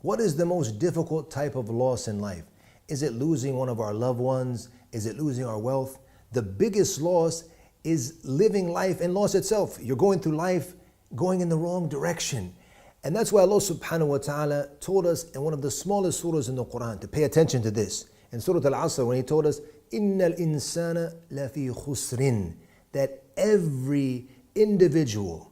What is the most difficult type of loss in life? Is it losing one of our loved ones? Is it losing our wealth? The biggest loss is living life and loss itself. You're going through life going in the wrong direction. And that's why Allah subhanahu wa ta'ala told us in one of the smallest surahs in the Qur'an to pay attention to this. In Surah Al-Asr, when He told us, إِنَّ الْإِنسَانَ لَفِي خُسْرٍ, that every individual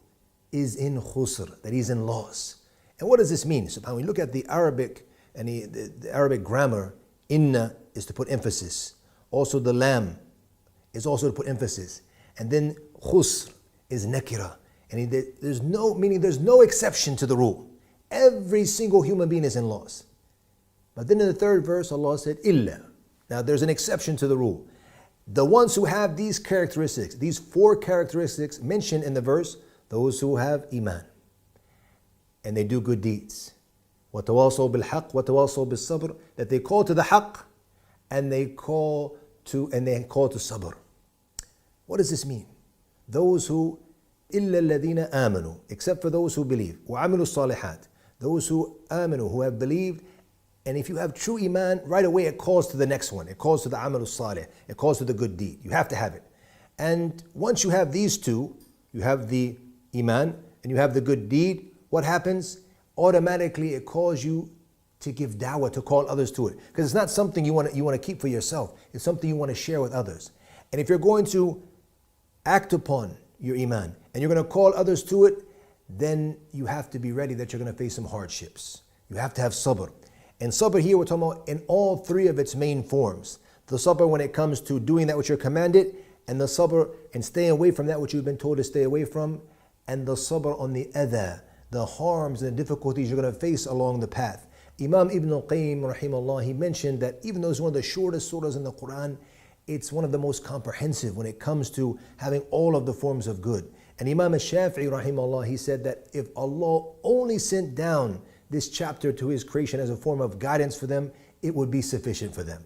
is in khusr, that he's in loss. And what does this mean? So when we look at the Arabic and the Arabic grammar, inna is to put emphasis. Also the lam is also to put emphasis. And then khusr is nakira. And there's no exception to the rule. Every single human being is in loss. But then in the third verse, Allah said, illa. Now there's an exception to the rule. The ones who have these characteristics, these 4 characteristics mentioned in the verse, those who have iman and they do good deeds. وَتَوَاصَوْا بِالْحَقِّ وَتَوَاصَوْا بِالصَّبْرِ, that they call to the haqq and they call to sabr. What does this mean? Those who إِلَّا الَّذِينَ آمَنُوا, except for those who believe. وَعَمِلُوا الصَّالِحَاتِ, those who آمَنوا, who have believed. And if you have true iman, right away it calls to the next one. It calls to the amal salih. It calls to the good deed. You have to have it. And once you have these two, you have the iman and you have the good deed, what happens? Automatically it calls you to give da'wah, to call others to it. Because it's not something you want to keep for yourself. It's something you want to share with others. And if you're going to act upon your iman and you're going to call others to it, then you have to be ready that you're going to face some hardships. You have to have sabr. And sabr here we're talking about in all 3 of its main forms. The sabr when it comes to doing that which you're commanded, and the sabr and staying away from that which you've been told to stay away from, and the sabr on the adha, the harms and the difficulties you're going to face along the path. Imam Ibn al-Qayyim rahimahullah, he mentioned that even though it's one of the shortest surahs in the Quran, it's one of the most comprehensive when it comes to having all of the forms of good. And Imam al-Shafi'i rahimahullah, he said that if Allah only sent down this chapter to His creation as a form of guidance for them, it would be sufficient for them.